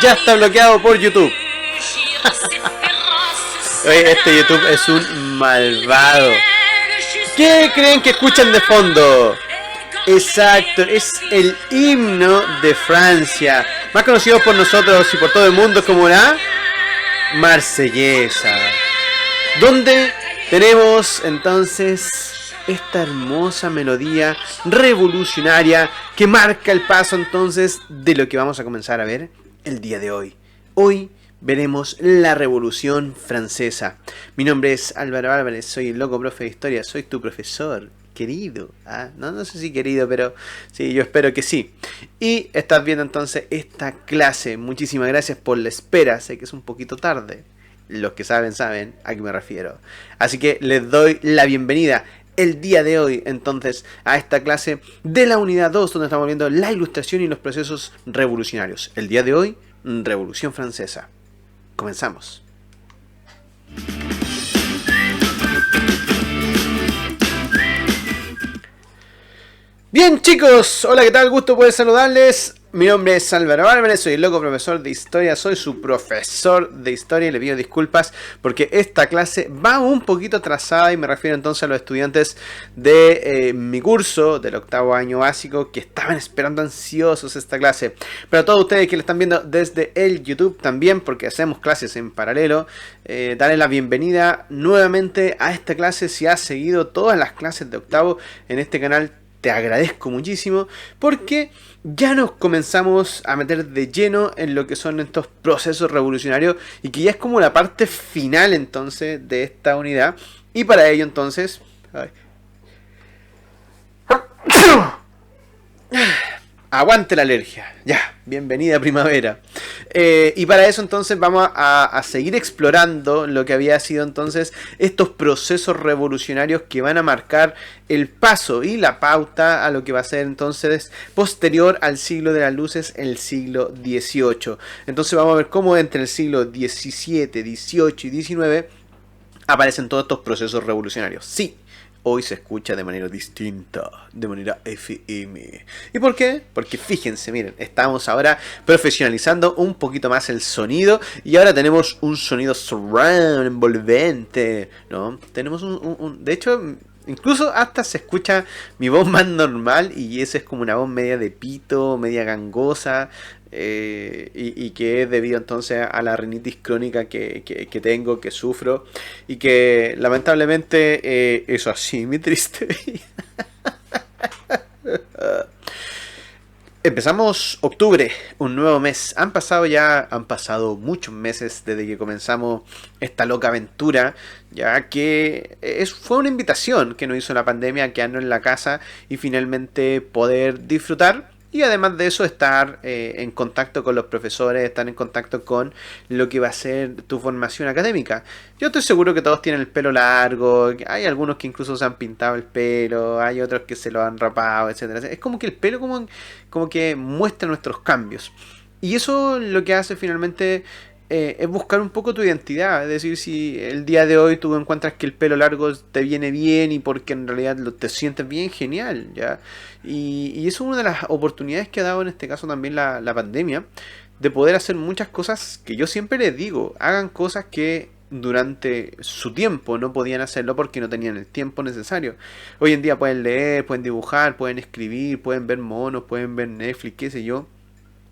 Ya está bloqueado por YouTube. Oye, este YouTube es un malvado. ¿Qué creen que escuchan de fondo? Exacto, es el himno de Francia, más conocido por nosotros y por todo el mundo como la Marsellesa, donde tenemos entonces esta hermosa melodía revolucionaria que marca el paso entonces de lo que vamos a comenzar a ver el día de hoy. Hoy veremos la Revolución Francesa. Mi nombre es Álvaro Álvarez, soy el loco profe de historia, soy tu profesor querido. No sé si querido, pero sí, yo espero que sí. Y estás viendo entonces esta clase. Muchísimas gracias por la espera, sé que es un poquito tarde. Los que saben a qué me refiero. Así que les doy la bienvenida el día de hoy entonces a esta clase de la unidad 2, donde estamos viendo la ilustración y los procesos revolucionarios. El día de hoy, Revolución Francesa. Comenzamos. Bien chicos, hola, ¿qué tal? Gusto poder saludarles. Mi nombre es Álvaro Álvarez, soy el loco profesor de historia, soy su profesor de historia y le pido disculpas porque esta clase va un poquito atrasada y me refiero entonces a los estudiantes de mi curso del octavo año básico que estaban esperando ansiosos esta clase. Pero a todos ustedes que le están viendo desde el YouTube también, porque hacemos clases en paralelo, darles la bienvenida nuevamente a esta clase. Si has seguido todas las clases de octavo en este canal, te agradezco muchísimo porque ya nos comenzamos a meter de lleno en lo que son estos procesos revolucionarios y que ya es como la parte final entonces de esta unidad. Y para ello entonces... Aguante la alergia. Ya, bienvenida primavera. Y para eso entonces vamos a seguir explorando lo que había sido entonces estos procesos revolucionarios que van a marcar el paso y la pauta a lo que va a ser entonces posterior al siglo de las luces, el siglo XVIII. Entonces vamos a ver cómo entre el siglo XVII, XVIII y XIX aparecen todos estos procesos revolucionarios. Sí. Hoy se escucha de manera distinta, de manera FM. ¿Y por qué? Porque fíjense, miren, estamos ahora profesionalizando un poquito más el sonido y ahora tenemos un sonido surround, envolvente, ¿no? Tenemos de hecho, incluso hasta se escucha mi voz más normal y esa es como una voz media de pito, media gangosa. Y que es debido entonces a la rinitis crónica que tengo, que sufro y que lamentablemente eso así, mi triste vida. Empezamos octubre, un nuevo mes. Han pasado muchos meses desde que comenzamos esta loca aventura, ya que fue una invitación que nos hizo la pandemia a quedarnos en la casa y finalmente poder disfrutar. Y además de eso, estar en contacto con los profesores, estar en contacto con lo que va a ser tu formación académica. Yo estoy seguro que todos tienen el pelo largo, hay algunos que incluso se han pintado el pelo, hay otros que se lo han rapado, etcétera. Es como que el pelo como que muestra nuestros cambios. Y eso lo que hace finalmente es buscar un poco tu identidad. Es decir, si el día de hoy tú encuentras que el pelo largo te viene bien y porque en realidad te sientes bien, genial, ¿ya? Y eso es una de las oportunidades que ha dado en este caso también la pandemia, de poder hacer muchas cosas que yo siempre les digo, hagan cosas que durante su tiempo no podían hacerlo porque no tenían el tiempo necesario. Hoy en día pueden leer, pueden dibujar, pueden escribir, pueden ver monos, pueden ver Netflix, qué sé yo.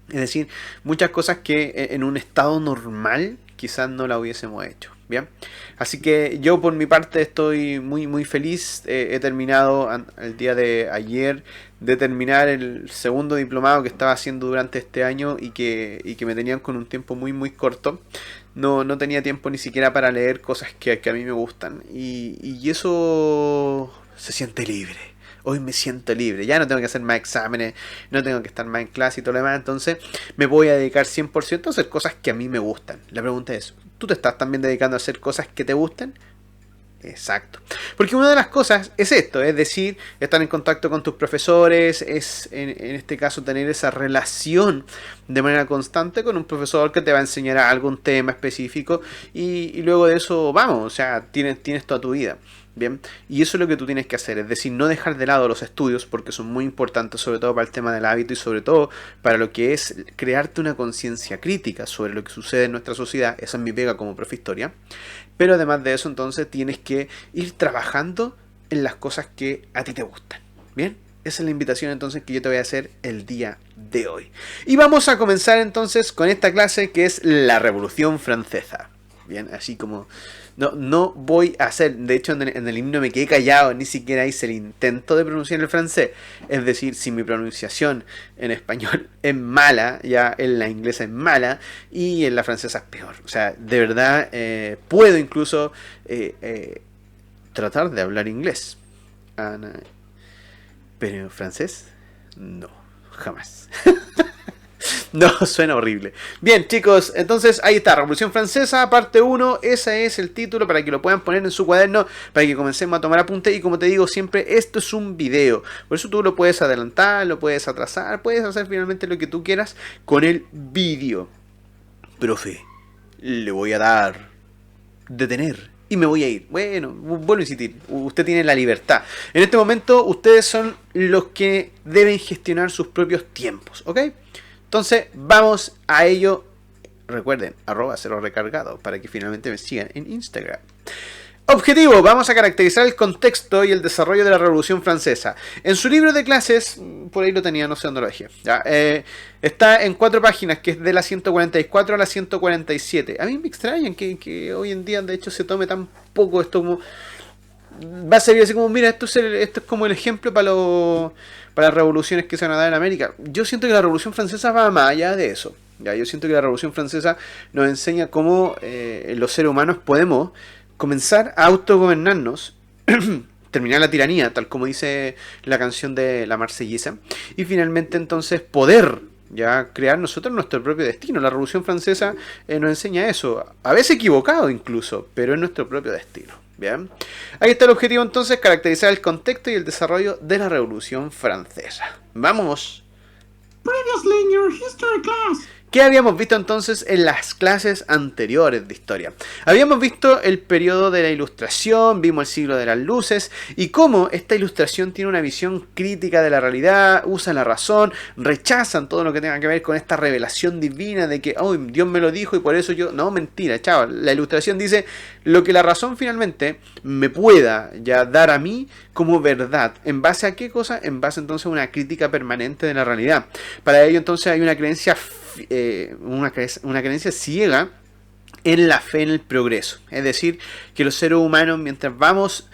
Es decir, muchas cosas que en un estado normal quizás no la hubiésemos hecho. Bien, así que yo por mi parte estoy muy feliz. He terminado el día de ayer de terminar el segundo diplomado que estaba haciendo durante este año y que me tenían con un tiempo muy corto. No tenía tiempo ni siquiera para leer cosas que a mí me gustan y eso se siente libre. Hoy me siento libre, ya no tengo que hacer más exámenes, no tengo que estar más en clase y todo lo demás, entonces me voy a dedicar 100% a hacer cosas que a mí me gustan. La pregunta es, ¿tú te estás también dedicando a hacer cosas que te gusten? Exacto. Porque una de las cosas es esto, es decir, estar en contacto con tus profesores, es en este caso tener esa relación de manera constante con un profesor que te va a enseñar algún tema específico y luego de eso vamos, o sea, tienes toda tu vida. Bien, y eso es lo que tú tienes que hacer, es decir, no dejar de lado los estudios porque son muy importantes, sobre todo para el tema del hábito y sobre todo para lo que es crearte una conciencia crítica sobre lo que sucede en nuestra sociedad. Esa es mi pega como profe de historia. Pero además de eso, entonces tienes que ir trabajando en las cosas que a ti te gustan. Bien, esa es la invitación entonces que yo te voy a hacer el día de hoy. Y vamos a comenzar entonces con esta clase que es la Revolución Francesa. Bien, así como no voy a hacer, de hecho en el himno me quedé callado, ni siquiera hice el intento de pronunciar el francés. Es decir, si mi pronunciación en español es mala, ya en la inglesa es mala y en la francesa es peor. O sea, de verdad puedo incluso tratar de hablar inglés. Pero en francés, no, jamás. No, suena horrible. Bien, chicos, entonces ahí está, Revolución Francesa, parte 1, ese es el título para que lo puedan poner en su cuaderno, para que comencemos a tomar apunte. Y como te digo siempre, esto es un video, por eso tú lo puedes adelantar, lo puedes atrasar, puedes hacer finalmente lo que tú quieras con el vídeo. Profe, le voy a dar detener y me voy a ir. Bueno, vuelvo a insistir, usted tiene la libertad. En este momento ustedes son los que deben gestionar sus propios tiempos, ¿ok? Entonces, vamos a ello. Recuerden, @cerorecargado para que finalmente me sigan en Instagram. Objetivo, vamos a caracterizar el contexto y el desarrollo de la Revolución Francesa. En su libro de clases, por ahí lo tenía, no sé dónde lo dejé. Ya, está en 4 páginas, que es de la 144 a la 147. A mí me extraña que hoy en día, de hecho, se tome tan poco esto como... Va a servir así como, mira, esto es como el ejemplo para las revoluciones que se van a dar en América. Yo siento que la Revolución Francesa va más allá de eso. ¿Ya? Yo siento que la Revolución Francesa nos enseña cómo los seres humanos podemos comenzar a autogobernarnos, terminar la tiranía, tal como dice la canción de la Marsellesa, y finalmente entonces poder ya crear nosotros nuestro propio destino. La Revolución Francesa nos enseña eso, a veces equivocado incluso, pero es nuestro propio destino. Bien, ahí está el objetivo entonces, caracterizar el contexto y el desarrollo de la Revolución Francesa. ¡Vamos! Previously in your history class. ¿Qué habíamos visto entonces en las clases anteriores de historia? Habíamos visto el periodo de la Ilustración, vimos el siglo de las luces y cómo esta Ilustración tiene una visión crítica de la realidad, usa la razón, rechazan todo lo que tenga que ver con esta revelación divina de que oh, Dios me lo dijo y por eso yo... No, mentira, chaval. La Ilustración dice lo que la razón finalmente me pueda ya dar a mí como verdad. ¿En base a qué cosa? En base entonces a una crítica permanente de la realidad. Para ello entonces hay una creencia ciega en la fe en el progreso. Es decir, que los seres humanos, mientras vamos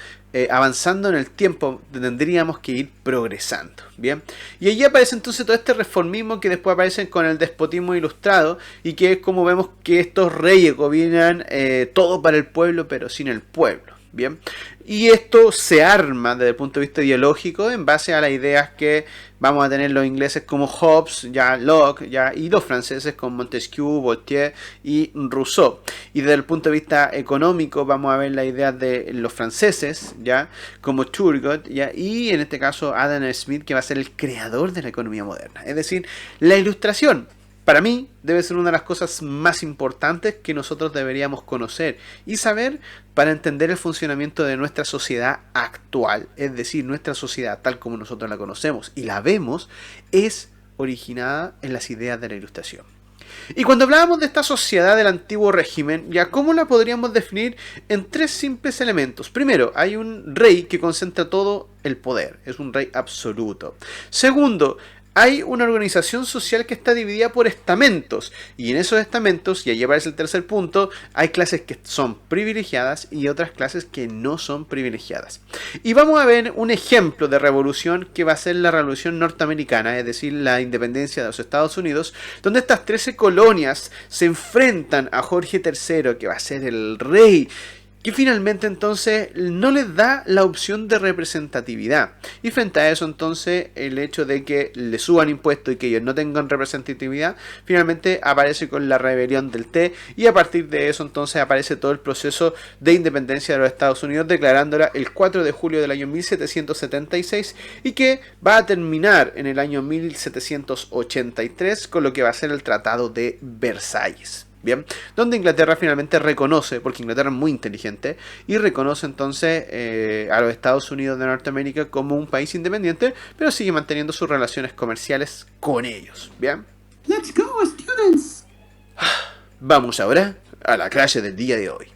avanzando en el tiempo, tendríamos que ir progresando. Bien, y allí aparece entonces todo este reformismo que después aparece con el despotismo ilustrado y que es como vemos que estos reyes gobiernan todo para el pueblo pero sin el pueblo. Bien, y esto se arma desde el punto de vista ideológico en base a las ideas que vamos a tener los ingleses como Hobbes, ya Locke, ya, y los franceses como Montesquieu, Voltaire y Rousseau. Y desde el punto de vista económico vamos a ver las ideas de los franceses, ya, como Turgot, ya, y en este caso Adam Smith, que va a ser el creador de la economía moderna. Es decir, la Ilustración, para mí, debe ser una de las cosas más importantes que nosotros deberíamos conocer y saber para entender el funcionamiento de nuestra sociedad actual. Es decir, nuestra sociedad tal como nosotros la conocemos y la vemos es originada en las ideas de la Ilustración. Y cuando hablábamos de esta sociedad del antiguo régimen, ya ¿cómo la podríamos definir en 3 simples elementos? Primero, hay un rey que concentra todo el poder, es un rey absoluto. Segundo, hay una organización social que está dividida por estamentos y en esos estamentos, y ahí aparece el tercer punto, hay clases que son privilegiadas y otras clases que no son privilegiadas. Y vamos a ver un ejemplo de revolución que va a ser la revolución norteamericana, es decir, la independencia de los Estados Unidos, donde estas 13 colonias se enfrentan a Jorge III, que va a ser el rey que finalmente entonces no les da la opción de representatividad. Y frente a eso entonces el hecho de que le suban impuestos y que ellos no tengan representatividad, finalmente aparece con la rebelión del té, y a partir de eso entonces aparece todo el proceso de independencia de los Estados Unidos, declarándola el 4 de julio del año 1776, y que va a terminar en el año 1783 con lo que va a ser el Tratado de Versalles. Bien, donde Inglaterra finalmente reconoce, porque Inglaterra es muy inteligente, y reconoce entonces a los Estados Unidos de Norteamérica como un país independiente, pero sigue manteniendo sus relaciones comerciales con ellos. Bien, Let's go, students. vamos ahora a la clase del día de hoy.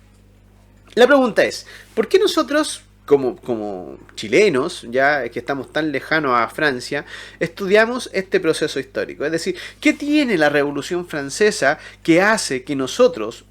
La pregunta es, ¿por qué nosotros, como chilenos, ya que estamos tan lejanos a Francia, estudiamos este proceso histórico? Es decir, ¿qué tiene la Revolución Francesa que hace que nosotros,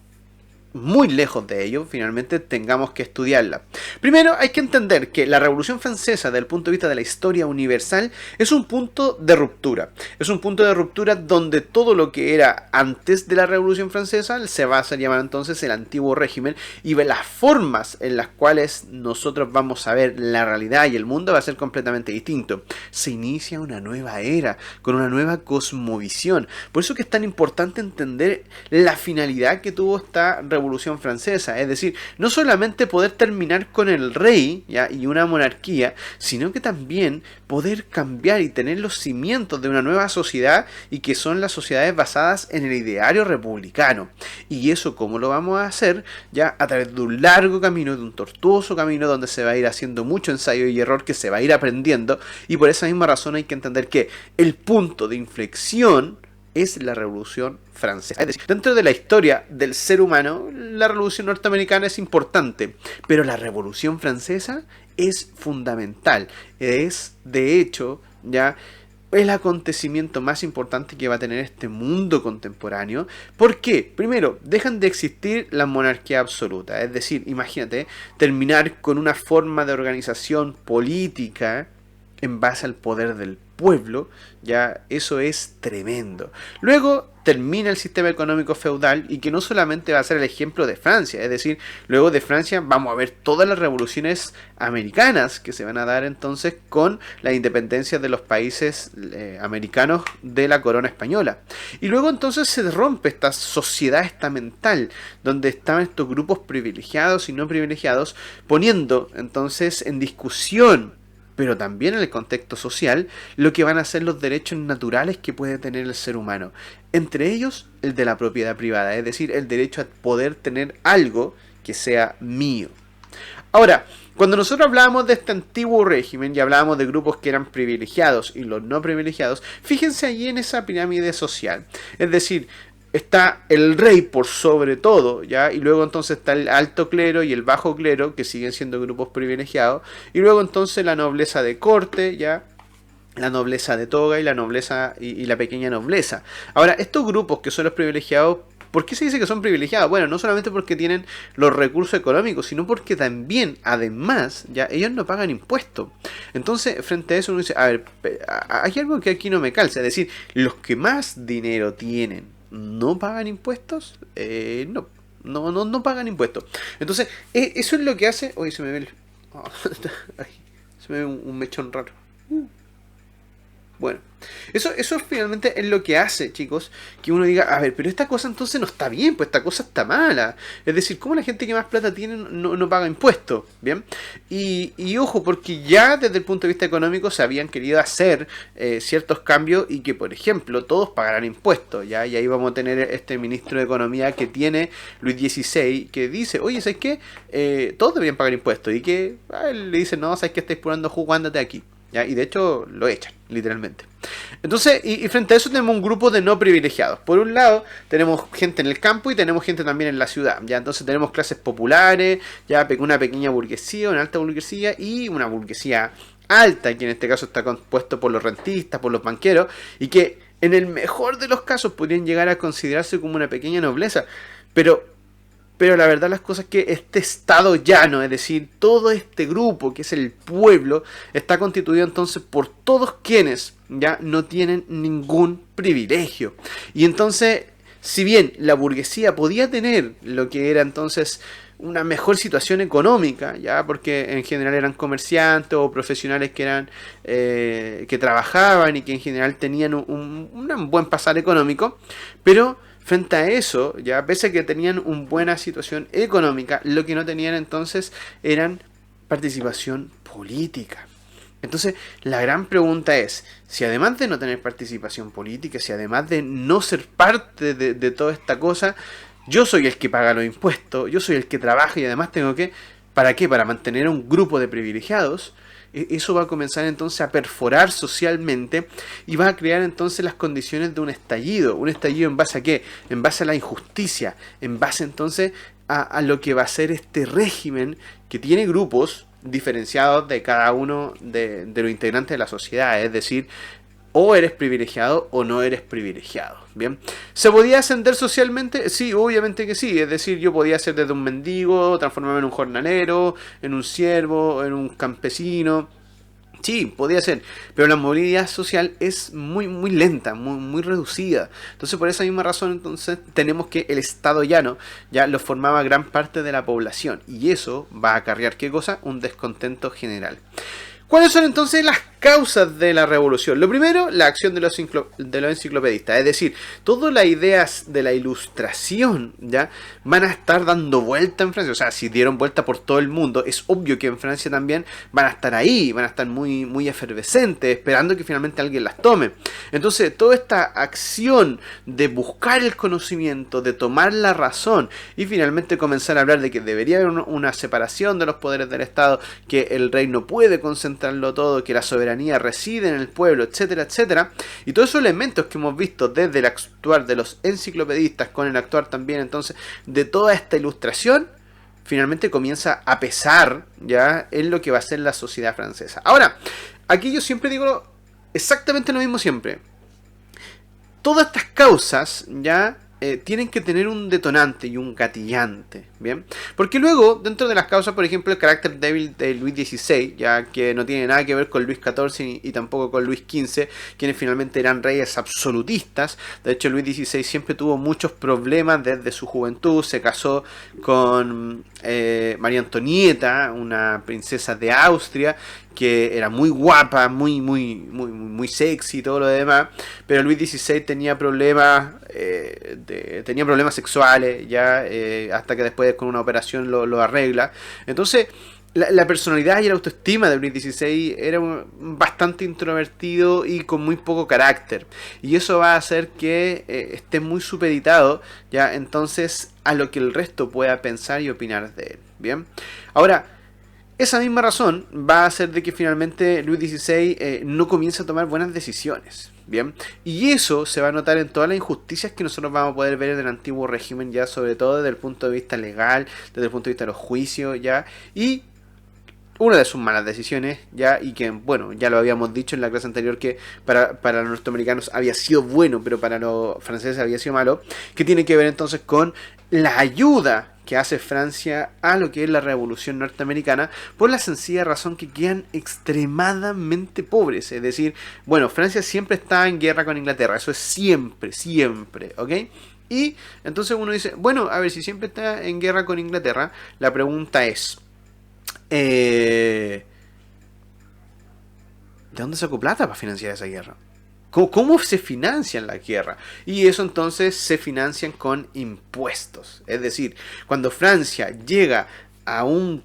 muy lejos de ello, finalmente tengamos que estudiarla? Primero hay que entender que la Revolución Francesa, desde el punto de vista de la historia universal, es un punto de ruptura. Es un punto de ruptura donde todo lo que era antes de la Revolución Francesa se va a hacer llamar entonces el antiguo régimen, y las formas en las cuales nosotros vamos a ver la realidad y el mundo va a ser completamente distinto. Se inicia una nueva era, con una nueva cosmovisión. Por eso que es tan importante entender la finalidad que tuvo esta Revolución Francesa, es decir, no solamente poder terminar con el rey, ¿ya?, y una monarquía, sino que también poder cambiar y tener los cimientos de una nueva sociedad, y que son las sociedades basadas en el ideario republicano. Y eso, ¿cómo lo vamos a hacer? Ya a través de un largo camino, de un tortuoso camino, donde se va a ir haciendo mucho ensayo y error, que se va a ir aprendiendo, y por esa misma razón hay que entender que el punto de inflexión es la Revolución Francesa. Es decir, dentro de la historia del ser humano, la Revolución Norteamericana es importante, pero la Revolución Francesa es fundamental. Es, de hecho, ya el acontecimiento más importante que va a tener este mundo contemporáneo. ¿Por qué? Primero, dejan de existir la monarquía absoluta. Es decir, imagínate, terminar con una forma de organización política en base al poder del pueblo, ya eso es tremendo. Luego termina el sistema económico feudal, y que no solamente va a ser el ejemplo de Francia, es decir, luego de Francia vamos a ver todas las revoluciones americanas que se van a dar entonces con la independencia de los países americanos de la corona española. Y luego entonces se rompe esta sociedad estamental, donde estaban estos grupos privilegiados y no privilegiados, poniendo entonces en discusión, pero también en el contexto social, lo que van a ser los derechos naturales que puede tener el ser humano. Entre ellos, el de la propiedad privada, es decir, el derecho a poder tener algo que sea mío. Ahora, cuando nosotros hablábamos de este antiguo régimen y hablábamos de grupos que eran privilegiados y los no privilegiados, fíjense allí en esa pirámide social. Es decir, está el rey por sobre todo, ¿ya? Y luego entonces está el alto clero y el bajo clero, que siguen siendo grupos privilegiados. Y luego entonces la nobleza de corte, ¿ya? La nobleza de toga y la nobleza y la pequeña nobleza. Ahora, estos grupos que son los privilegiados, ¿por qué se dice que son privilegiados? Bueno, no solamente porque tienen los recursos económicos, sino porque también, además, ya ellos no pagan impuestos. Entonces, frente a eso uno dice, a ver, hay algo que aquí no me calza. Es decir, los que más dinero tienen, ¿no pagan impuestos? No pagan impuestos. Entonces, eso es lo que hace... Oye, se me ve el... oh, se me ve un mechón raro. Bueno, eso finalmente es lo que hace, chicos, que uno diga, a ver, pero esta cosa entonces no está bien, pues esta cosa está mala. Es decir, ¿cómo la gente que más plata tiene no paga impuestos? ¿Bien? Y ojo, porque ya desde el punto de vista económico se habían querido hacer ciertos cambios, y que, por ejemplo, todos pagaran impuestos, ¿ya? Y ahí vamos a tener este ministro de Economía que tiene Luis XVI, que dice, oye, ¿sabes qué? Todos deberían pagar impuestos, y que él le dice, no, ¿sabes qué? Estáis purando jugo, ándate aquí. ¿Ya? Y de hecho lo echan, literalmente. Entonces, y frente a eso tenemos un grupo de no privilegiados. Por un lado, tenemos gente en el campo y tenemos gente también en la ciudad. ¿Ya? Entonces tenemos clases populares, ya una pequeña burguesía, una alta burguesía y una burguesía alta, que en este caso está compuesto por los rentistas, por los banqueros, y que en el mejor de los casos podrían llegar a considerarse como una pequeña nobleza. Pero la verdad las cosas es que este estado llano, es decir, todo este grupo que es el pueblo, está constituido entonces por todos quienes ya no tienen ningún privilegio. Y entonces, si bien la burguesía podía tener lo que era entonces una mejor situación económica, ya, porque en general eran comerciantes o profesionales que eran que trabajaban y que en general tenían un buen pasar económico, pero frente a eso, ya, pese a que tenían una buena situación económica, lo que no tenían entonces eran participación política. Entonces, la gran pregunta es, si además de no tener participación política, si además de no ser parte de toda esta cosa, yo soy el que paga los impuestos, yo soy el que trabaja y además tengo que, ¿para qué? Para mantener a un grupo de privilegiados. Eso va a comenzar entonces a perforar socialmente y va a crear entonces las condiciones de un estallido. ¿Un estallido en base a qué? En base a la injusticia, en base entonces a lo que va a ser este régimen que tiene grupos diferenciados de cada uno de los integrantes de la sociedad. Es decir, o eres privilegiado o no eres privilegiado. Bien, ¿se podía ascender socialmente? Sí, obviamente que sí. Es decir, yo podía ser desde un mendigo, transformarme en un jornalero, en un siervo, en un campesino. Sí, podía ser, pero la movilidad social es muy lenta, muy reducida. Entonces, por esa misma razón, entonces tenemos que el estado llano ya lo formaba gran parte de la población y eso va a acarrear ¿qué cosa? Un descontento general. ¿Cuáles son entonces las causas de la revolución? Lo primero, la acción de los enciclopedistas. Es decir, todas las ideas de la ilustración ya van a estar dando vuelta en Francia. O sea, si dieron vuelta por todo el mundo, es obvio que en Francia también van a estar ahí, van a estar muy efervescentes, esperando que finalmente alguien las tome. Entonces, toda esta acción de buscar el conocimiento, de tomar la razón y finalmente comenzar a hablar de que debería haber una separación de los poderes del Estado, que el rey no puede concentrarlo todo, que la soberanía reside en el pueblo, etcétera, etcétera. Y todos esos elementos que hemos visto desde el actuar de los enciclopedistas con el actuar también entonces de toda esta ilustración, finalmente comienza a pesar ya en lo que va a ser la sociedad francesa. Ahora, aquí yo siempre digo exactamente lo mismo siempre. Todas estas causas ya tienen que tener un detonante y un gatillante, ¿bien? Porque luego, dentro de las causas, por ejemplo, el carácter débil de Luis XVI, ya que no tiene nada que ver con Luis XIV y tampoco con Luis XV, quienes finalmente eran reyes absolutistas. De hecho, Luis XVI siempre tuvo muchos problemas desde su juventud. Se casó con María Antonieta, una princesa de Austria, que era muy guapa, muy sexy y todo lo demás, pero Luis XVI tenía problemas sexuales, ya hasta que después con una operación lo arregla. Entonces, la personalidad y la autoestima de Luis XVI era bastante introvertido y con muy poco carácter. Y eso va a hacer que esté muy supeditado, ya entonces, a lo que el resto pueda pensar y opinar de él. Bien, ahora, esa misma razón va a hacer de que finalmente Luis XVI no comience a tomar buenas decisiones, ¿bien? Y eso se va a notar en todas las injusticias que nosotros vamos a poder ver en el antiguo régimen, ya sobre todo desde el punto de vista legal, desde el punto de vista de los juicios, ya, y una de sus malas decisiones, ya, y que, bueno, ya lo habíamos dicho en la clase anterior, que para los norteamericanos había sido bueno, pero para los franceses había sido malo, que tiene que ver entonces con la ayuda que hace Francia a lo que es la revolución norteamericana, por la sencilla razón que quedan extremadamente pobres. Es decir, bueno, Francia siempre está en guerra con Inglaterra, eso es siempre, ¿ok? Y entonces uno dice, bueno, a ver, si siempre está en guerra con Inglaterra, la pregunta es, ¿de dónde sacó plata para financiar esa guerra? ¿Cómo se financian la guerra? Y eso entonces se financian con impuestos. Es decir, cuando Francia llega a una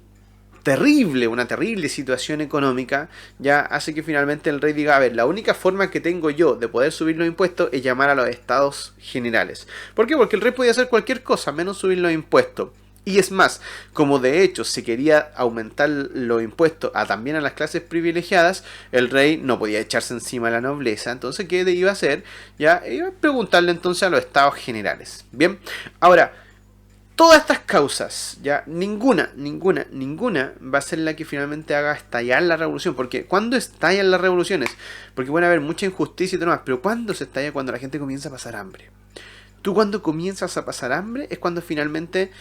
terrible situación económica, ya hace que finalmente el rey diga, a ver, la única forma que tengo yo de poder subir los impuestos es llamar a los estados generales. ¿Por qué? Porque el rey podía hacer cualquier cosa menos subir los impuestos. Y es más, como de hecho se quería aumentar los impuestos también a las clases privilegiadas, el rey no podía echarse encima a la nobleza. Entonces, ¿qué iba a hacer? Ya iba a preguntarle entonces a los estados generales. Bien, ahora, todas estas causas, ya ninguna va a ser la que finalmente haga estallar la revolución. Porque ¿cuándo estallan las revoluciones? Porque puede haber mucha injusticia y todo más, pero ¿cuándo se estalla? Cuando la gente comienza a pasar hambre. Tú cuando comienzas a pasar hambre es cuando finalmente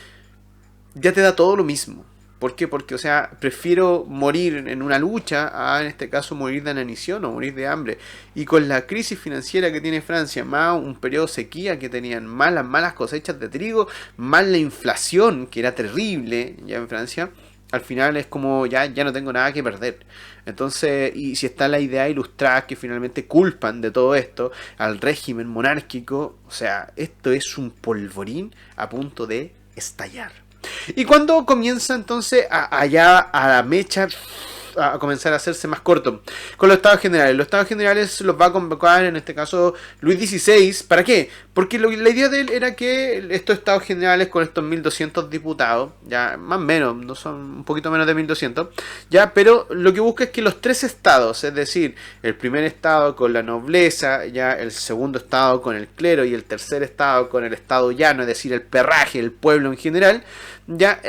ya te da todo lo mismo. ¿Por qué? Porque, o sea, prefiero morir en una lucha a, en este caso, morir de inanición o morir de hambre. Y con la crisis financiera que tiene Francia, más un periodo de sequía que tenían, más las malas cosechas de trigo, más la inflación, que era terrible ya en Francia, al final es como ya no tengo nada que perder. Entonces, y si está la idea ilustrada que finalmente culpan de todo esto al régimen monárquico, o sea, esto es un polvorín a punto de estallar. Y cuando comienza entonces allá a la mecha a comenzar a hacerse más corto con los estados generales. Los estados generales los va a convocar en este caso Luis XVI. ¿Para qué? Porque la idea de él era que estos estados generales con estos 1200 diputados, ya más o menos, no son un poquito menos de 1200, ya, pero lo que busca es que los tres estados, es decir, el primer estado con la nobleza, ya el segundo estado con el clero y el tercer estado con el estado llano, es decir, el perraje, el pueblo en general, ya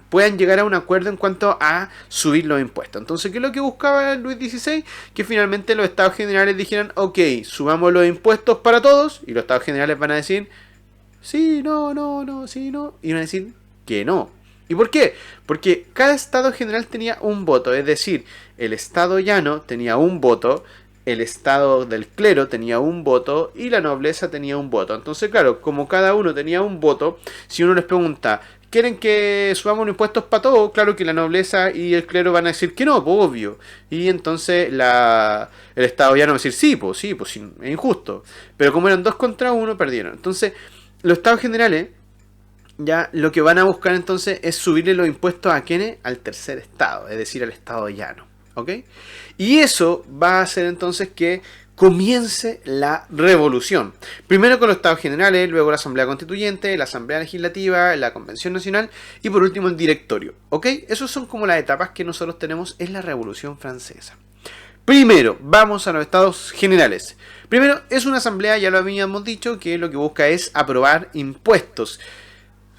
puedan llegar a un acuerdo en cuanto a subir los impuestos. Entonces, ¿qué es lo que buscaba Luis XVI? Que finalmente los estados generales dijeran, ok, subamos los impuestos para todos, y los estados generales van a decir, sí, no, sí, no, y van a decir que no. ¿Y por qué? Porque cada estado general tenía un voto, es decir, el estado llano tenía un voto, el estado del clero tenía un voto y la nobleza tenía un voto. Entonces, claro, como cada uno tenía un voto, si uno les pregunta, ¿quieren que subamos los impuestos para todos? Claro que la nobleza y el clero van a decir que no, pues obvio. Y entonces el estado llano va a decir, sí, pues es injusto. Pero como eran 2 contra 1, perdieron. Entonces, los estados generales ya lo que van a buscar entonces es subirle los impuestos a quiénes, al tercer estado, es decir, al estado llano. ¿Ok? Y eso va a hacer entonces que comience la revolución. Primero con los estados generales, luego la asamblea constituyente, la asamblea legislativa, la convención nacional y por último el directorio. ¿Ok? Esas son como las etapas que nosotros tenemos en la revolución francesa. Primero, vamos a los estados generales. Primero, es una asamblea, ya lo habíamos dicho, que lo que busca es aprobar impuestos.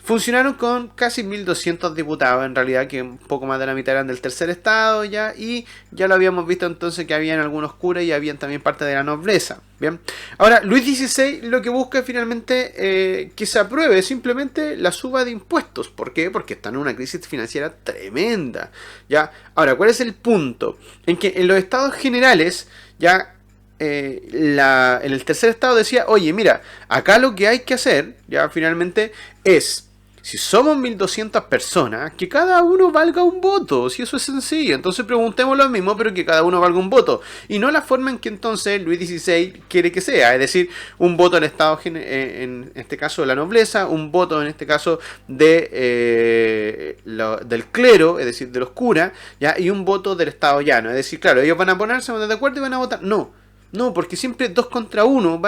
Funcionaron con casi 1200 diputados, en realidad que un poco más de la mitad eran del tercer estado ya, y ya lo habíamos visto entonces que habían algunos curas y habían también parte de la nobleza. Bien, ahora Luis XVI lo que busca es finalmente que se apruebe simplemente la suba de impuestos. ¿Por qué? Porque están en una crisis financiera tremenda. Ya, ahora, ¿cuál es el punto? En que en los estados generales ya en el tercer estado decía, oye, mira, acá lo que hay que hacer, ya finalmente, es, si somos 1200 personas, que cada uno valga un voto, si eso es sencillo. Entonces preguntemos lo mismo, pero que cada uno valga un voto. Y no la forma en que entonces Luis XVI quiere que sea, es decir, un voto del estado, en este caso de la nobleza, un voto en este caso del clero, es decir, de los curas, ¿ya? Y un voto del estado llano. Es decir, claro, ellos van a ponerse de acuerdo y van a votar. No, porque siempre 2 contra 1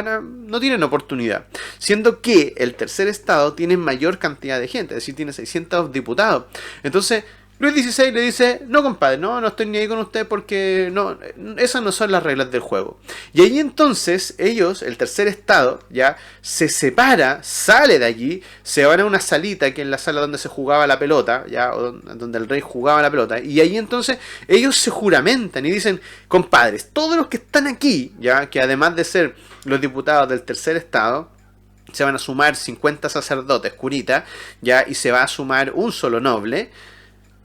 no tienen oportunidad. Siendo que el tercer estado tiene mayor cantidad de gente, es decir, tiene 600 diputados. Entonces, Luis XVI le dice, no compadre, no estoy ni ahí con usted porque no, esas no son las reglas del juego. Y ahí entonces ellos, el tercer estado, ya se separa, sale de allí, se van a una salita que es la sala donde se jugaba la pelota, ya, o donde el rey jugaba la pelota, y ahí entonces ellos se juramentan y dicen, compadres, todos los que están aquí, ya, que además de ser los diputados del tercer estado, se van a sumar 50 sacerdotes, curitas, ya, y se va a sumar un solo noble.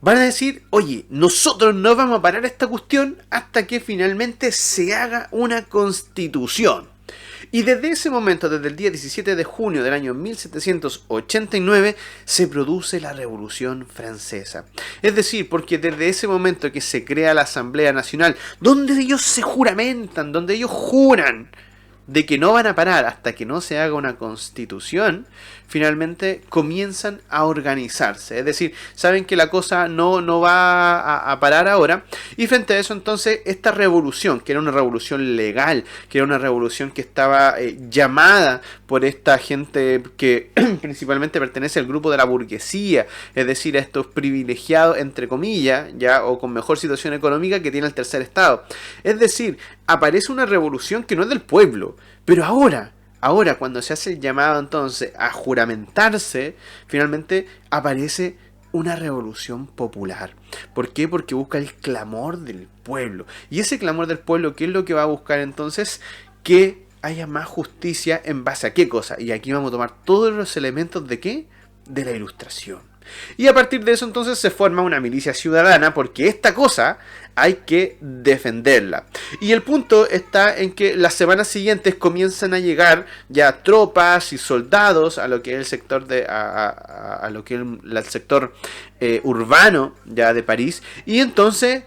Van a decir, oye, nosotros no vamos a parar esta cuestión hasta que finalmente se haga una constitución. Y desde ese momento, desde el día 17 de junio del año 1789, se produce la Revolución Francesa. Es decir, porque desde ese momento que se crea la Asamblea Nacional, donde ellos se juramentan, donde ellos juran de que no van a parar hasta que no se haga una constitución, finalmente comienzan a organizarse. Es decir, saben que la cosa no va a parar ahora. Y frente a eso, entonces, esta revolución, que era una revolución legal, que era una revolución que estaba llamada por esta gente que principalmente pertenece al grupo de la burguesía, es decir, a estos privilegiados, entre comillas, ya, o con mejor situación económica que tiene el tercer estado. Es decir, aparece una revolución que no es del pueblo, pero ahora, cuando se hace el llamado entonces a juramentarse, finalmente aparece una revolución popular. ¿Por qué? Porque busca el clamor del pueblo. Y ese clamor del pueblo, ¿qué es lo que va a buscar entonces? Que haya más justicia en base a qué cosa. Y aquí vamos a tomar todos los elementos de ¿qué? De la Ilustración. Y a partir de eso entonces se forma una milicia ciudadana porque esta cosa hay que defenderla. Y el punto está en que las semanas siguientes comienzan a llegar ya tropas y soldados a lo que es el sector a lo que es el sector urbano ya de París. Y entonces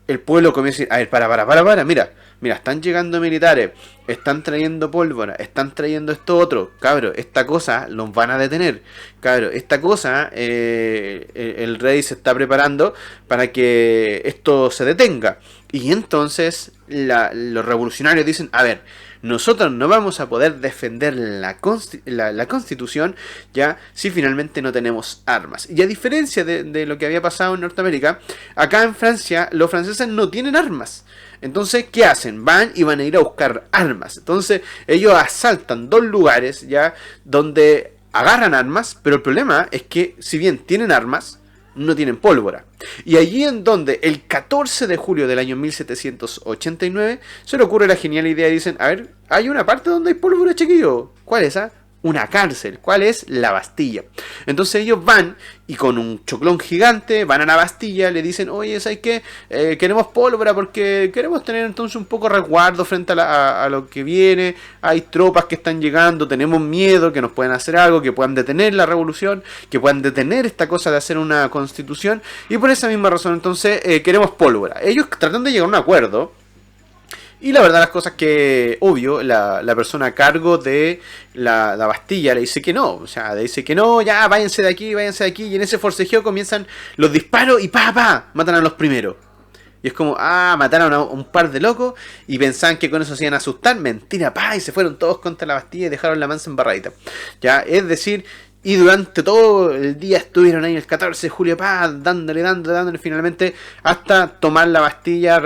el pueblo comienza a decir, a ver, para, mira, están llegando militares, están trayendo pólvora, están trayendo esto otro, cabro, esta cosa los van a detener, cabro, esta cosa, el rey se está preparando para que esto se detenga. Y entonces los revolucionarios dicen, a ver, nosotros no vamos a poder defender la Constitución ya si finalmente no tenemos armas. Y a diferencia de lo que había pasado en Norteamérica, acá en Francia los franceses no tienen armas. Entonces, ¿qué hacen? Van a ir a buscar armas. Entonces, ellos asaltan 2 lugares ya donde agarran armas, pero el problema es que si bien tienen armas, no tienen pólvora. Y allí en donde el 14 de julio del año 1789 se le ocurre la genial idea y dicen, a ver, hay una parte donde hay pólvora, chiquillo. ¿Cuál es esa? Una cárcel. ¿Cuál es? La Bastilla. Entonces ellos van y con un choclón gigante van a la Bastilla, le dicen, oye, ¿sabes qué? Queremos pólvora porque queremos tener entonces un poco resguardo frente a lo que viene. Hay tropas que están llegando, tenemos miedo que nos puedan hacer algo, que puedan detener la revolución, que puedan detener esta cosa de hacer una constitución. Y por esa misma razón entonces queremos pólvora. Ellos tratan de llegar a un acuerdo. Y la verdad las cosas que, obvio, la persona a cargo de la Bastilla le dice que no. O sea, le dice que no, ya, váyanse de aquí. Y en ese forcejeo comienzan los disparos y matan a los primeros. Y es como, mataron a un par de locos y pensaban que con eso se iban a asustar. Mentira, y se fueron todos contra la Bastilla y dejaron la mansa embarradita. Ya, es decir... Y durante todo el día estuvieron ahí el 14 de julio, dándole finalmente hasta tomar la Bastilla,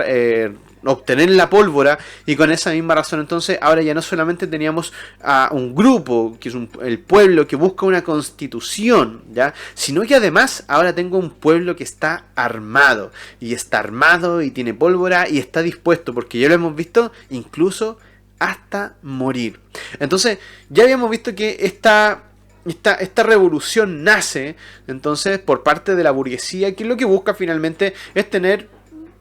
obtener la pólvora. Y con esa misma razón entonces ahora ya no solamente teníamos a un grupo, que es el pueblo que busca una constitución, ¿ya? Sino que además ahora tengo un pueblo que está armado. Y está armado y tiene pólvora y está dispuesto, porque ya lo hemos visto incluso hasta morir. Entonces ya habíamos visto que esta revolución nace entonces por parte de la burguesía, que lo que busca finalmente es tener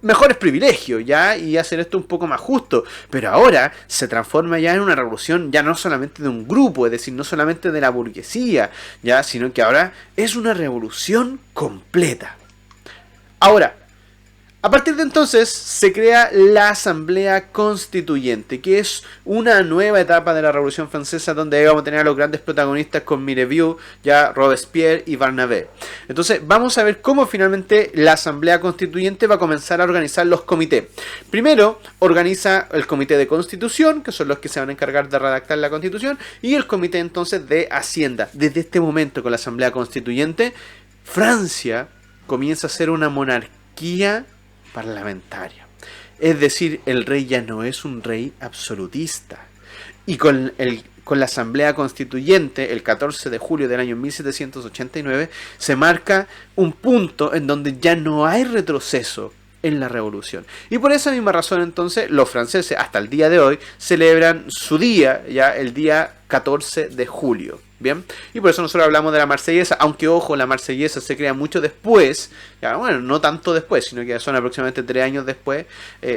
mejores privilegios, ¿ya? Y hacer esto un poco más justo. Pero ahora se transforma ya en una revolución ya no solamente de un grupo, es decir, no solamente de la burguesía, ¿ya? Sino que ahora es una revolución completa. Ahora, a partir de entonces se crea la Asamblea Constituyente, que es una nueva etapa de la Revolución Francesa donde vamos a tener a los grandes protagonistas con Mirabeau, ya Robespierre y Barnabé. Entonces vamos a ver cómo finalmente la Asamblea Constituyente va a comenzar a organizar los comités. Primero organiza el Comité de Constitución, que son los que se van a encargar de redactar la Constitución, y el Comité entonces de Hacienda. Desde este momento con la Asamblea Constituyente, Francia comienza a ser una monarquía parlamentaria. Es decir, el rey ya no es un rey absolutista. Y con la Asamblea Constituyente, el 14 de julio del año 1789, se marca un punto en donde ya no hay retroceso en la revolución. Y por esa misma razón entonces los franceses hasta el día de hoy celebran su día, ya el día 14 de julio. Bien, y por eso nosotros hablamos de la Marsellesa, aunque ojo, la Marsellesa se crea mucho después, ya, bueno, no tanto después, sino que son aproximadamente 3 años después,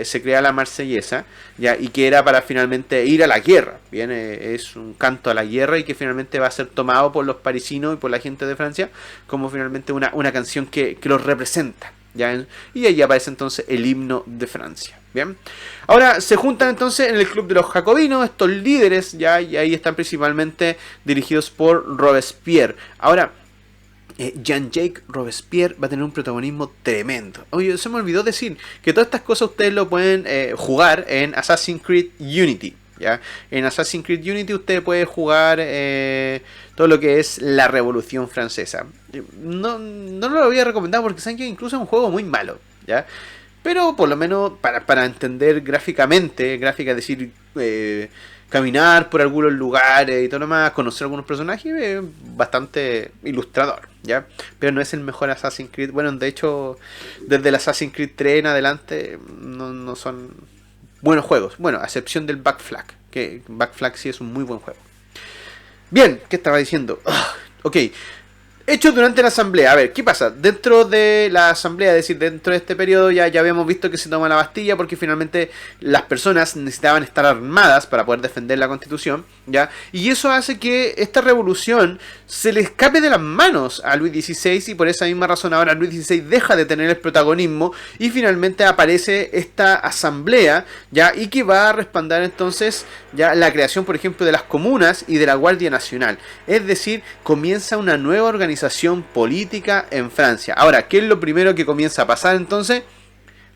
se crea la Marsellesa, ya, y que era para finalmente ir a la guerra, bien, es un canto a la guerra y que finalmente va a ser tomado por los parisinos y por la gente de Francia como finalmente una canción que los representa. ¿Ya? Y ahí aparece entonces el himno de Francia. Bien, ahora se juntan entonces en el club de los jacobinos estos líderes, ya, y ahí están principalmente dirigidos por Robespierre. Ahora Jean-Jacques Robespierre va a tener un protagonismo tremendo. Oye, se me olvidó decir que todas estas cosas ustedes lo pueden jugar en Assassin's Creed Unity. ¿Ya? En Assassin's Creed Unity usted puede jugar todo lo que es la Revolución Francesa. No lo voy a recomendar porque saben que incluso es un juego muy malo, ¿ya? Pero por lo menos para entender gráficamente, es decir, caminar por algunos lugares y todo lo más, conocer algunos personajes, es bastante ilustrador, ¿ya? Pero no es el mejor Assassin's Creed. Bueno, de hecho, desde el Assassin's Creed 3 en adelante no son buenos juegos. Bueno, a excepción del Black Flag, que Black Flag sí es un muy buen juego. Bien, ¿qué estaba diciendo? Ok, Hechos durante la asamblea. A ver, ¿qué pasa? Dentro de la asamblea, es decir, dentro de este periodo ya habíamos visto que se toma la Bastilla porque finalmente las personas necesitaban estar armadas para poder defender la Constitución, ¿ya? Y eso hace que esta revolución se le escape de las manos a Luis XVI y por esa misma razón ahora Luis XVI deja de tener el protagonismo y finalmente aparece esta asamblea, ¿ya? Y que va a respaldar entonces ya la creación, por ejemplo, de las comunas y de la Guardia Nacional. Es decir, comienza una nueva organización política en Francia. Ahora, ¿qué es lo primero que comienza a pasar entonces?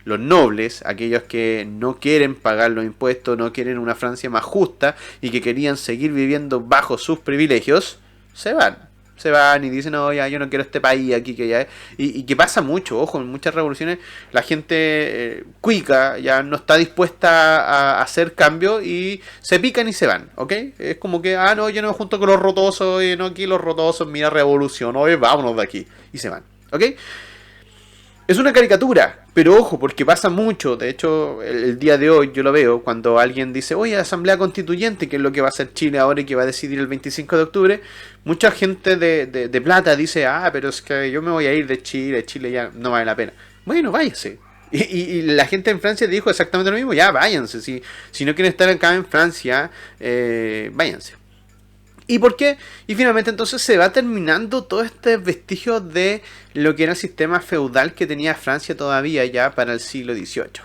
Los nobles, aquellos que no quieren pagar los impuestos, no quieren una Francia más justa y que querían seguir viviendo bajo sus privilegios, se van. Se van y dicen, no, ya yo no quiero este país aquí, que ya. Y que pasa mucho, ojo, en muchas revoluciones la gente cuica ya no está dispuesta a hacer cambio y se pican y se van, ¿ok? Es como que, no, yo no me junto con los rotosos, y no aquí los rotosos, mira revolución, oye, vámonos de aquí. Y se van, ¿ok? Es una caricatura, pero ojo, porque pasa mucho. De hecho, el día de hoy yo lo veo cuando alguien dice, oye, Asamblea Constituyente, que es lo que va a hacer Chile ahora y que va a decidir el 25 de octubre. Mucha gente de plata dice, pero es que yo me voy a ir de Chile, Chile ya no vale la pena. Bueno, váyase. Y la gente en Francia dijo exactamente lo mismo, ya váyanse. Si no quieren estar acá en Francia, váyanse. ¿Y por qué? Y finalmente entonces se va terminando todo este vestigio de lo que era el sistema feudal que tenía Francia todavía ya para el siglo XVIII.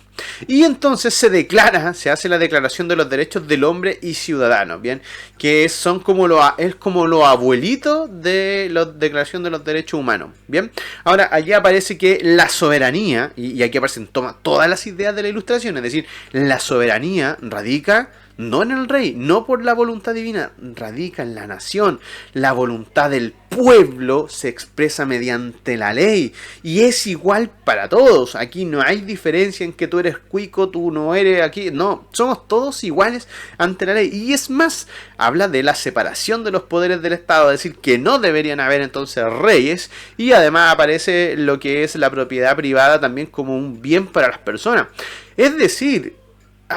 Y entonces se hace la Declaración de los Derechos del Hombre y Ciudadano, ¿bien? Que es como lo abuelito de la Declaración de los Derechos Humanos, ¿bien? Ahora, allí aparece que la soberanía, y aquí aparecen todas las ideas de la Ilustración, es decir, la soberanía radica no en el rey, no por la voluntad divina, radica en la nación. La voluntad del pueblo se expresa mediante la ley y es igual para todos. Aquí no hay diferencia en que tú eres cuico, tú no eres aquí. No, somos todos iguales ante la ley. Y es más, habla de la separación de los poderes del Estado, es decir, que no deberían haber entonces reyes. Y además aparece lo que es la propiedad privada también como un bien para las personas. Es decir,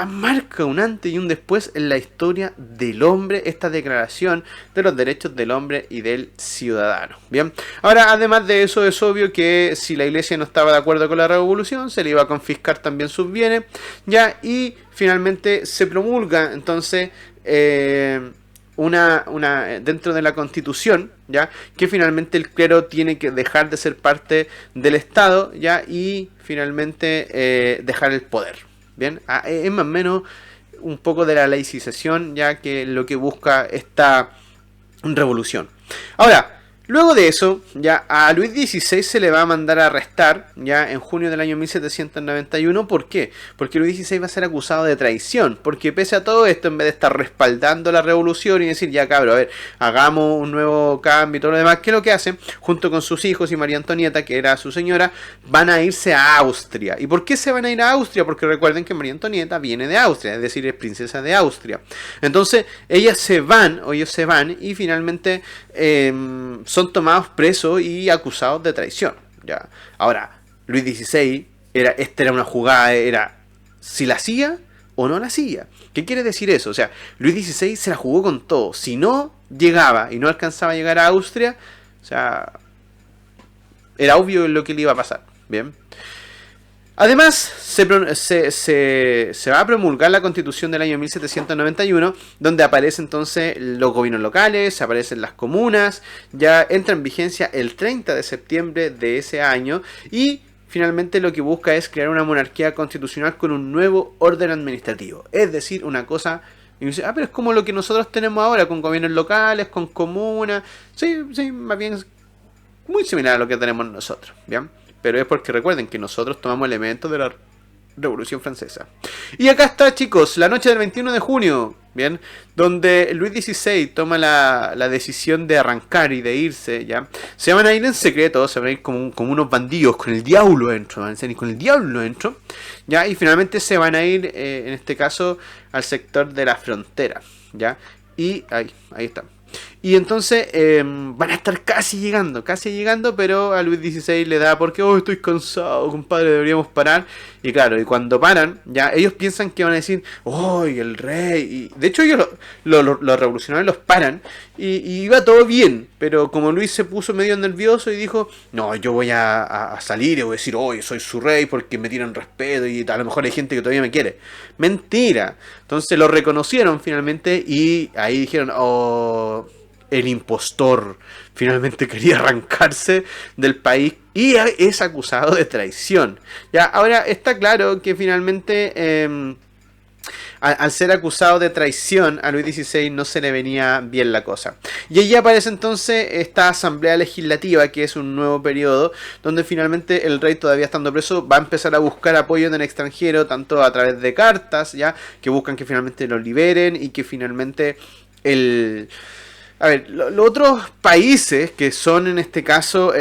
marca un antes y un después en la historia del hombre esta declaración de los derechos del hombre y del ciudadano. Bien, ahora además de eso es obvio que si la iglesia no estaba de acuerdo con la revolución se le iba a confiscar también sus bienes, ya, y finalmente se promulga entonces dentro de la Constitución, ya, que finalmente el clero tiene que dejar de ser parte del Estado, ya, y finalmente dejar el poder. Bien, es más o menos un poco de la laicización, ya que lo que busca esta revolución. Ahora, luego de eso, ya a Luis XVI se le va a mandar a arrestar, ya en junio del año 1791. ¿Por qué? Porque Luis XVI va a ser acusado de traición. Porque pese a todo esto, en vez de estar respaldando la revolución y decir, ya cabrón, a ver, hagamos un nuevo cambio y todo lo demás, ¿qué es lo que hacen? Junto con sus hijos y María Antonieta, que era su señora, van a irse a Austria. ¿Y por qué se van a ir a Austria? Porque recuerden que María Antonieta viene de Austria, es decir, es princesa de Austria. Entonces, ellos se van y finalmente son tomados presos y acusados de traición. Ya. Ahora, Luis XVI, esta era una jugada, era si la hacía o no la hacía. ¿Qué quiere decir eso? O sea, Luis XVI se la jugó con todo. Si no llegaba y no alcanzaba a llegar a Austria, o sea, era obvio lo que le iba a pasar. Bien. Además, se va a promulgar la Constitución del año 1791, donde aparecen entonces los gobiernos locales, aparecen las comunas, ya entra en vigencia el 30 de septiembre de ese año y finalmente lo que busca es crear una monarquía constitucional con un nuevo orden administrativo. Es decir, una cosa... Y dice, pero es como lo que nosotros tenemos ahora, con gobiernos locales, con comunas. Sí, más bien es muy similar a lo que tenemos nosotros, ¿bien? Pero es porque recuerden que nosotros tomamos elementos de la Revolución Francesa. Y acá está, chicos, la noche del 21 de junio, ¿bien? Donde Luis XVI toma la decisión de arrancar y de irse, ¿ya? Se van a ir en secreto, se van a ir como unos bandidos, con el diablo dentro, van a ir con el diablo dentro, ¿ya? Y finalmente se van a ir, en este caso, al sector de la frontera, ¿ya? Y ahí está. Y entonces van a estar casi llegando, pero a Luis XVI le da porque, oh, estoy cansado, compadre, deberíamos parar. Y claro, y cuando paran, ya ellos piensan que van a decir, oh, y el rey. Y de hecho ellos los revolucionarios los paran y iba todo bien, pero como Luis se puso medio nervioso y dijo, no, yo voy a salir y voy a decir, oh, yo soy su rey porque me tiran respeto y a lo mejor hay gente que todavía me quiere. Mentira. Entonces lo reconocieron finalmente y ahí dijeron, oh, el impostor finalmente quería arrancarse del país y es acusado de traición. Ya, ahora está claro que finalmente al ser acusado de traición a Luis XVI no se le venía bien la cosa. Y ahí aparece entonces esta asamblea legislativa, que es un nuevo periodo, donde finalmente el rey, todavía estando preso, va a empezar a buscar apoyo en el extranjero, tanto a través de cartas, ya, que buscan que finalmente lo liberen y que finalmente el... A ver, los otros países que son en este caso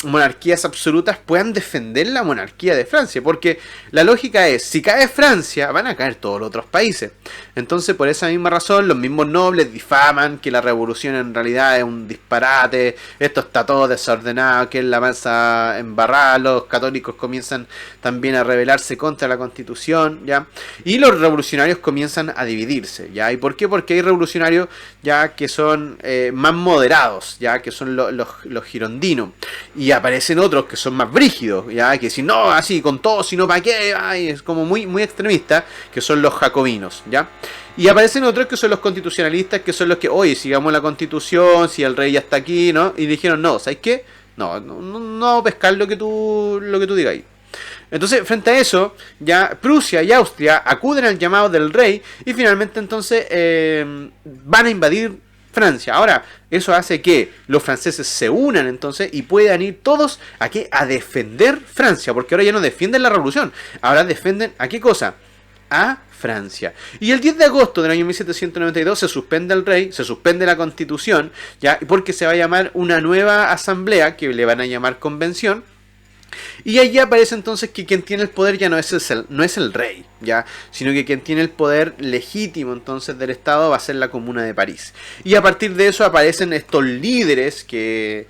monarquías absolutas puedan defender la monarquía de Francia, porque la lógica es, si cae Francia, van a caer todos los otros países. Entonces, por esa misma razón, los mismos nobles difaman que la revolución en realidad es un disparate, esto está todo desordenado, que es la masa embarrada, los católicos comienzan también a rebelarse contra la Constitución, ¿ya? Y los revolucionarios comienzan a dividirse, ¿ya? ¿Y por qué? Porque hay revolucionarios ya que son más moderados, ya que son los girondinos, y aparecen otros que son más brígidos, ya que si no, así con todo, si no, ¿para qué? Ay, es como muy, muy extremista, que son los jacobinos, ya. Y aparecen otros que son los constitucionalistas, que son los que, oye, sigamos la constitución, si el rey ya está aquí, ¿no? Y dijeron, no, ¿sabes qué? No pescar lo que tú digas ahí. Entonces, frente a eso, ya Prusia y Austria acuden al llamado del rey y finalmente entonces van a invadir Francia. Ahora, eso hace que los franceses se unan entonces y puedan ir todos ¿a qué? A defender Francia, porque ahora ya no defienden la revolución, ahora defienden ¿a qué cosa? A Francia. Y el 10 de agosto del año 1792 se suspende el rey, se suspende la constitución, ya, porque se va a llamar una nueva asamblea, que le van a llamar convención. Y allí aparece entonces que quien tiene el poder ya no es el rey, ya, sino que quien tiene el poder legítimo entonces del Estado va a ser la Comuna de París. Y a partir de eso aparecen estos líderes que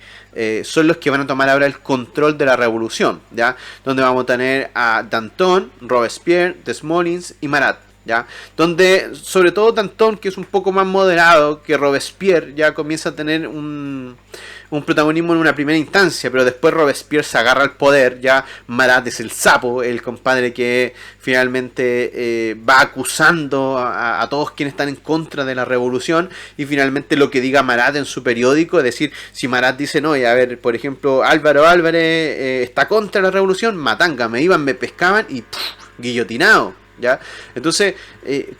son los que van a tomar ahora el control de la revolución, ya, donde vamos a tener a Danton, Robespierre, Desmoulins y Marat. ¿Ya? Donde sobre todo Danton, que es un poco más moderado que Robespierre, ya comienza a tener un protagonismo en una primera instancia, pero después Robespierre se agarra al poder, ya Marat es el sapo, el compadre que finalmente va acusando a todos quienes están en contra de la revolución, y finalmente lo que diga Marat en su periódico, es decir, si Marat dice, no, y a ver, por ejemplo, Álvaro Álvarez está contra la revolución, matanga, me iban, me pescaban y guillotinado. ¿Ya? Entonces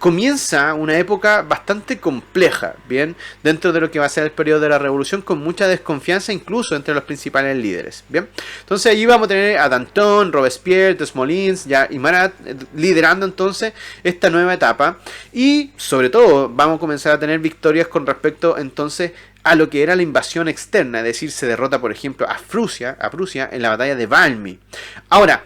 comienza una época bastante compleja, bien, dentro de lo que va a ser el periodo de la revolución, con mucha desconfianza incluso entre los principales líderes, bien. Entonces allí vamos a tener a Danton, Robespierre, Desmoulins, ya, y Marat liderando entonces esta nueva etapa, y sobre todo vamos a comenzar a tener victorias con respecto entonces a lo que era la invasión externa, es decir, se derrota por ejemplo a Prusia en la batalla de Valmy. Ahora,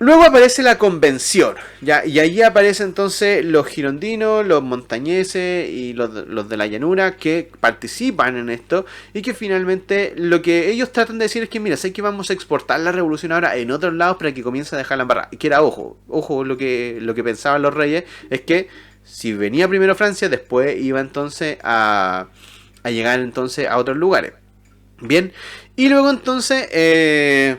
luego aparece la convención, ¿ya? Y ahí aparecen entonces los girondinos, los montañeses y los de la llanura que participan en esto, y que finalmente lo que ellos tratan de decir es que mira, sé que vamos a exportar la revolución ahora en otros lados para que comience a dejar la embarrada. Y que era, ojo, lo que pensaban los reyes es que si venía primero Francia, después iba entonces a llegar entonces a otros lugares. Bien, y luego entonces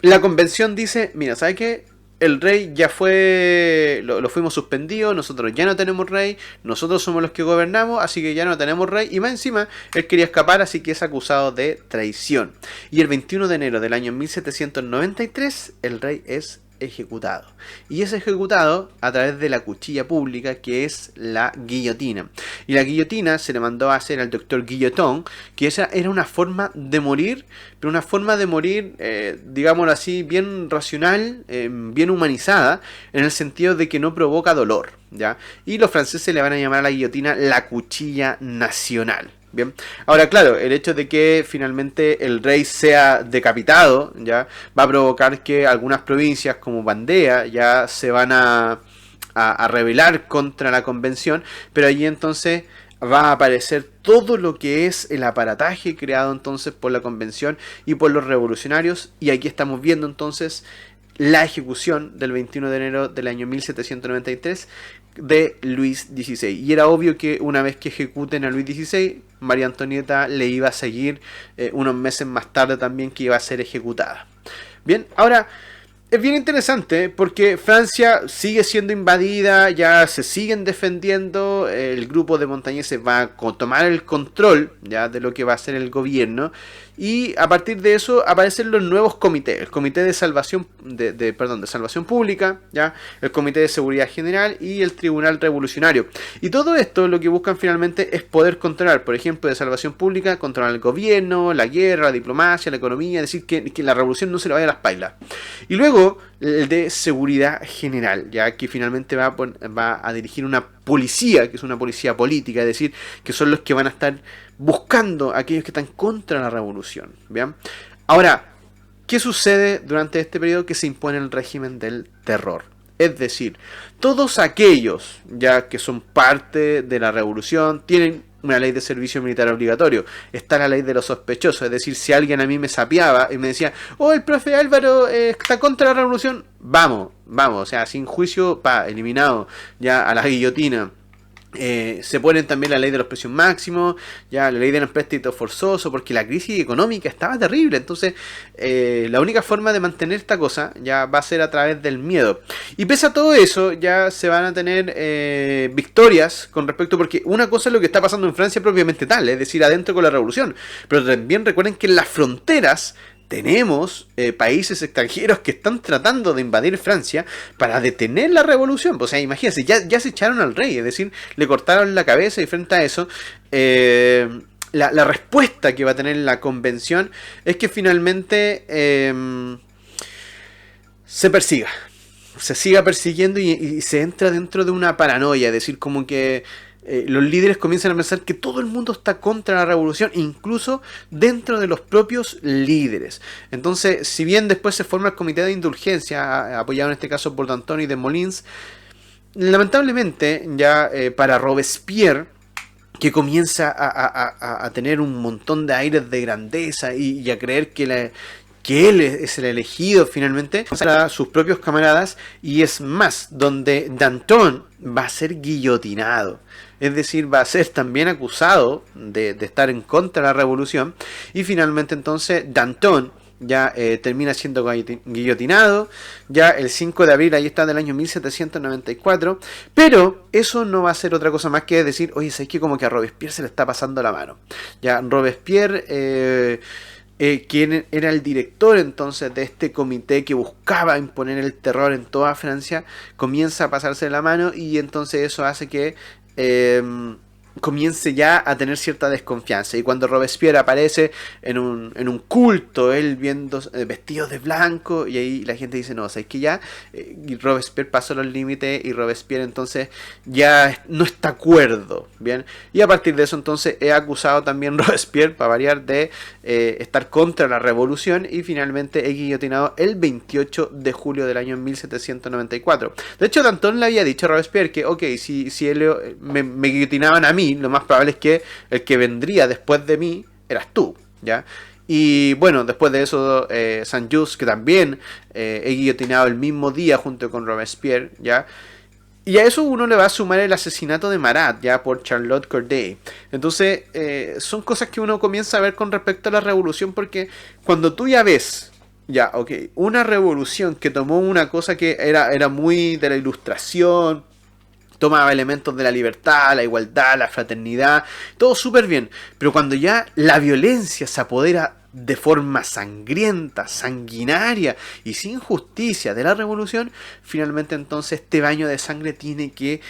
la convención dice, mira, ¿sabes qué? El rey ya fue, lo fuimos suspendidos, nosotros ya no tenemos rey, nosotros somos los que gobernamos, así que ya no tenemos rey, y más encima, él quería escapar, así que es acusado de traición. Y el 21 de enero del año 1793, el rey es ejecutado. Y es ejecutado a través de la cuchilla pública, que es la guillotina. Y la guillotina se le mandó a hacer al doctor Guilloton, que esa era una forma de morir, pero una forma de morir, digámoslo así, bien racional, bien humanizada, en el sentido de que no provoca dolor, ¿ya? Y los franceses le van a llamar a la guillotina la cuchilla nacional. Bien, ahora claro, el hecho de que finalmente el rey sea decapitado, ya va a provocar que algunas provincias como Vandea ya se van a rebelar contra la convención, pero allí entonces va a aparecer todo lo que es el aparataje creado entonces por la convención y por los revolucionarios, y aquí estamos viendo entonces la ejecución del 21 de enero del año 1793 de Luis XVI. Y era obvio que una vez que ejecuten a Luis XVI, María Antonieta le iba a seguir unos meses más tarde también, que iba a ser ejecutada. Bien, ahora es bien interesante porque Francia sigue siendo invadida, ya se siguen defendiendo, el grupo de montañeses va a tomar el control ya de lo que va a ser el gobierno, y a partir de eso aparecen los nuevos comités, el comité de salvación de salvación pública, ya el comité de seguridad general y el tribunal revolucionario. Y todo esto lo que buscan finalmente es poder controlar, por ejemplo, de salvación pública, controlar el gobierno, la guerra, la diplomacia, la economía, es decir, que la revolución no se le vaya a las pailas. Y luego el de seguridad general, ya que finalmente va a dirigir una policía, que es una policía política, es decir, que son los que van a estar buscando a aquellos que están contra la revolución. ¿Bien? Ahora, ¿qué sucede durante este periodo? Que se impone el régimen del terror. Es decir, todos aquellos ya que son parte de la revolución tienen una ley de servicio militar obligatorio. Está la ley de los sospechosos, es decir, si alguien a mí me sapeaba y me decía, oh, el profe Álvaro está contra la revolución, vamos, o sea, sin juicio, eliminado, ya a la guillotina. Se ponen también la ley de los precios máximos, ya la ley de empréstito forzoso, porque la crisis económica estaba terrible. Entonces la única forma de mantener esta cosa ya va a ser a través del miedo. Y pese a todo eso, ya se van a tener victorias con respecto, porque una cosa es lo que está pasando en Francia propiamente tal, es decir, adentro con la revolución, pero también recuerden que en las fronteras tenemos países extranjeros que están tratando de invadir Francia para detener la revolución. O sea, imagínense, ya se echaron al rey, es decir, le cortaron la cabeza, y frente a eso, la respuesta que va a tener la convención es que finalmente se siga persiguiendo, y se entra dentro de una paranoia, es decir, como que los líderes comienzan a pensar que todo el mundo está contra la revolución, incluso dentro de los propios líderes. Entonces, si bien después se forma el comité de indulgencia, apoyado en este caso por Danton y de Molins, lamentablemente ya para Robespierre, que comienza a tener un montón de aires de grandeza y a creer que él es el elegido finalmente, a sus propios camaradas, y es más, donde Danton va a ser guillotinado. Es decir, va a ser también acusado de estar en contra de la revolución, y finalmente entonces Danton ya termina siendo guillotinado, ya el 5 de abril, ahí está, del año 1794, pero eso no va a ser otra cosa más que decir, oye, ¿sabes que como que a Robespierre se le está pasando la mano? Ya Robespierre, quien era el director entonces de este comité que buscaba imponer el terror en toda Francia, comienza a pasarse la mano, y entonces eso hace que comience ya a tener cierta desconfianza. Y cuando Robespierre aparece en un culto, él viendo vestidos de blanco, y ahí la gente dice, no, o sea, es que ya Robespierre pasó los límites, y Robespierre entonces ya no está acuerdo, ¿bien? Y a partir de eso entonces he acusado también Robespierre, para variar, de estar contra la revolución, y finalmente he guillotinado el 28 de julio del año 1794. De hecho, Danton le había dicho a Robespierre que, ok, si él me guillotinaban a mí, lo más probable es que el que vendría después de mí eras tú, ¿ya? Y bueno, después de eso, Saint-Just, que también he guillotinado el mismo día junto con Robespierre, ¿ya? Y a eso uno le va a sumar el asesinato de Marat, ya, por Charlotte Corday. Entonces, son cosas que uno comienza a ver con respecto a la revolución, porque cuando tú ya ves, ya, ok, una revolución que tomó una cosa que era muy de la Ilustración, tomaba elementos de la libertad, la igualdad, la fraternidad, todo súper bien, pero cuando ya la violencia se apodera de forma sangrienta, sanguinaria y sin justicia de la revolución, finalmente entonces este baño de sangre tiene que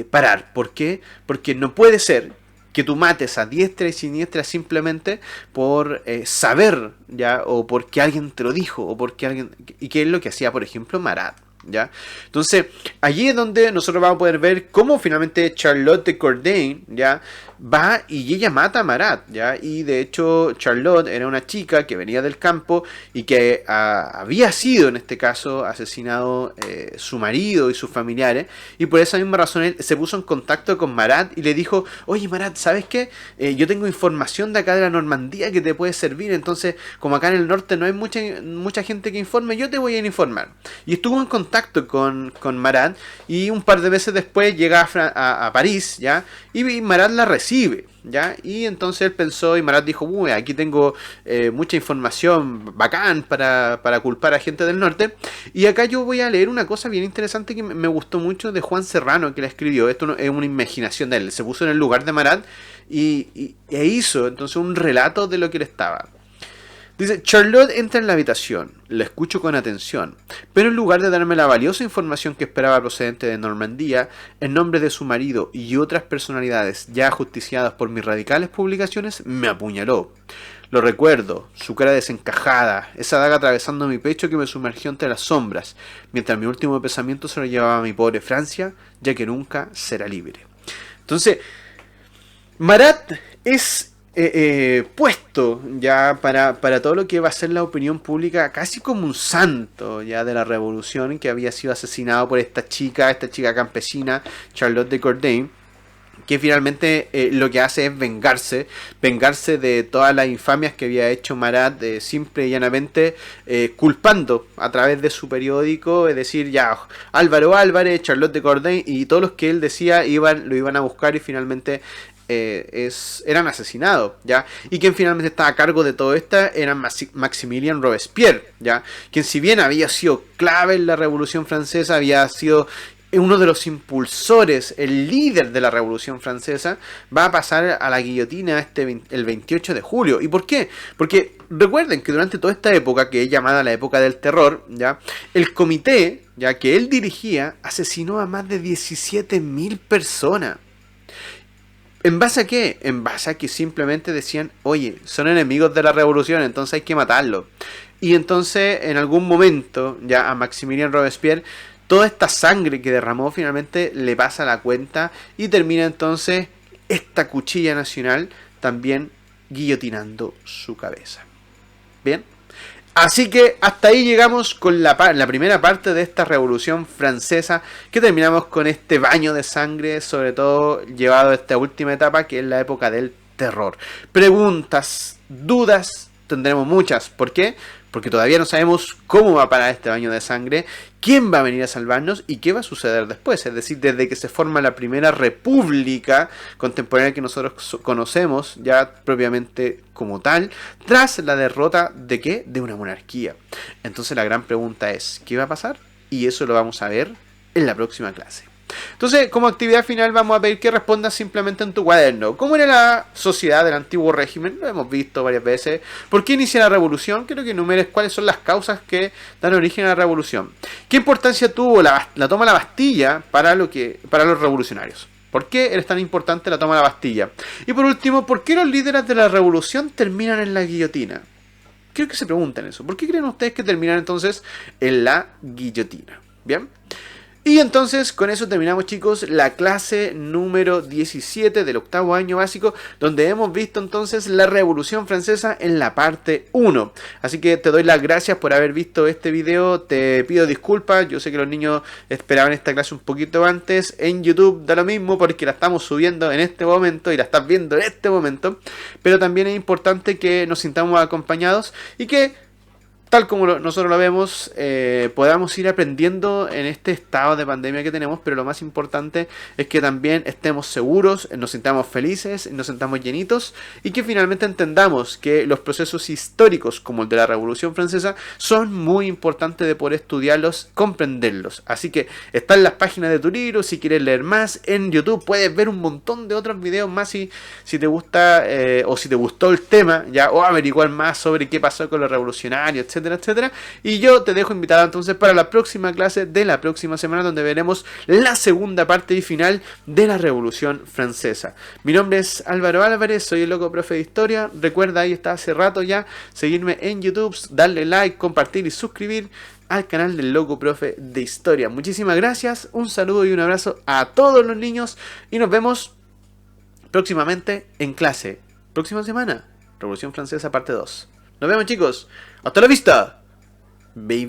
parar. ¿Por qué? Porque no puede ser que tú mates a diestra y siniestra simplemente por saber, ya, o porque alguien te lo dijo, o porque alguien, y que es lo que hacía, por ejemplo, Marat, ¿ya? Entonces, allí es donde nosotros vamos a poder ver cómo finalmente Charlotte Corday, ¿ya?, va y ella mata a Marat, ¿ya? Y de hecho Charlotte era una chica que venía del campo y que había sido en este caso asesinado su marido y sus familiares, y por esa misma razón él se puso en contacto con Marat y le dijo: oye Marat, ¿sabes qué? Yo tengo información de acá de la Normandía que te puede servir, entonces como acá en el norte no hay mucha gente que informe, yo te voy a informar. Y estuvo en contacto con Marat, y un par de meses después llega a París, ¿ya? Y Marat la recibe, ¿ya? Y entonces él pensó, y Marat dijo: uy, aquí tengo mucha información bacán para culpar a gente del norte. Y acá yo voy a leer una cosa bien interesante que me gustó mucho de Juan Serrano, que la escribió. Esto no, es una imaginación de él, se puso en el lugar de Marat e hizo entonces un relato de lo que él estaba. Dice: Charlotte entra en la habitación, la escucho con atención, pero en lugar de darme la valiosa información que esperaba procedente de Normandía, en nombre de su marido y otras personalidades ya ajusticiadas por mis radicales publicaciones, me apuñaló. Lo recuerdo, su cara desencajada, esa daga atravesando mi pecho que me sumergió entre las sombras, mientras mi último pensamiento se lo llevaba a mi pobre Francia, ya que nunca será libre. Entonces, Marat es puesto ya para todo lo que va a ser la opinión pública casi como un santo ya de la revolución, que había sido asesinado por esta chica campesina, Charlotte de Corday, que finalmente lo que hace es vengarse de todas las infamias que había hecho Marat, simple y llanamente culpando a través de su periódico, es decir, ya Álvaro Álvarez, Charlotte de Corday y todos los que él decía lo iban a buscar, y finalmente eran asesinados, ¿ya? Y quien finalmente estaba a cargo de todo esto era Maximilien Robespierre, ¿ya? Quien, si bien había sido clave en la Revolución Francesa, había sido uno de los impulsores, el líder de la Revolución Francesa, va a pasar a la guillotina el 28 de julio. ¿Y por qué? Porque recuerden que durante toda esta época, que es llamada la época del terror, ¿ya? El comité, ya que él dirigía, asesinó a más de 17.000 personas. ¿En base a qué? En base a que simplemente decían: oye, son enemigos de la revolución, entonces hay que matarlos. Y entonces, en algún momento, ya a Maximilien Robespierre, toda esta sangre que derramó finalmente le pasa la cuenta, y termina entonces esta cuchilla nacional también guillotinando su cabeza. ¿Bien? Así que hasta ahí llegamos con la primera parte de esta Revolución Francesa, que terminamos con este baño de sangre, sobre todo llevado a esta última etapa, que es la época del terror. Preguntas, dudas, tendremos muchas. ¿Por qué? Porque todavía no sabemos cómo va a parar este baño de sangre, quién va a venir a salvarnos y qué va a suceder después. Es decir, desde que se forma la primera república contemporánea que nosotros conocemos ya propiamente como tal, tras la derrota ¿de qué? De una monarquía. Entonces la gran pregunta es: ¿qué va a pasar? Y eso lo vamos a ver en la próxima clase. Entonces, como actividad final, vamos a pedir que respondas simplemente en tu cuaderno: ¿cómo era la sociedad del antiguo régimen? Lo hemos visto varias veces. ¿Por qué inicia la revolución? Quiero que enumeres cuáles son las causas que dan origen a la revolución. ¿Qué importancia tuvo la toma de la Bastilla para los revolucionarios? ¿Por qué es tan importante la toma de la Bastilla? Y por último, ¿por qué los líderes de la revolución terminan en la guillotina? Quiero que se pregunten eso. ¿Por qué creen ustedes que terminan entonces en la guillotina? ¿Bien? Y entonces con eso terminamos, chicos, la clase número 17 del octavo año básico, donde hemos visto entonces la Revolución Francesa en la parte 1. Así que te doy las gracias por haber visto este video, te pido disculpas, yo sé que los niños esperaban esta clase un poquito antes. En YouTube da lo mismo porque la estamos subiendo en este momento y la estás viendo en este momento, pero también es importante que nos sintamos acompañados y que, tal como nosotros lo vemos, podamos ir aprendiendo en este estado de pandemia que tenemos, pero lo más importante es que también estemos seguros, nos sintamos felices, nos sintamos llenitos, y que finalmente entendamos que los procesos históricos como el de la Revolución Francesa son muy importantes de poder estudiarlos, comprenderlos. Así que está en las páginas de tu libro, si quieres leer más, en YouTube puedes ver un montón de otros videos más si te gusta o si te gustó el tema, ya, o averiguar más sobre qué pasó con los revolucionarios, etcétera, etcétera. Y yo te dejo invitado entonces para la próxima clase de la próxima semana, donde veremos la segunda parte y final de la Revolución Francesa. Mi nombre es Álvaro Álvarez, soy el Loco Profe de Historia. Recuerda, ahí está hace rato ya, seguirme en YouTube, darle like, compartir y suscribir al canal del Loco Profe de Historia. Muchísimas gracias, un saludo y un abrazo a todos los niños y nos vemos próximamente en clase. Próxima semana, Revolución Francesa parte 2. Nos vemos, chicos. Hasta la vista, baby.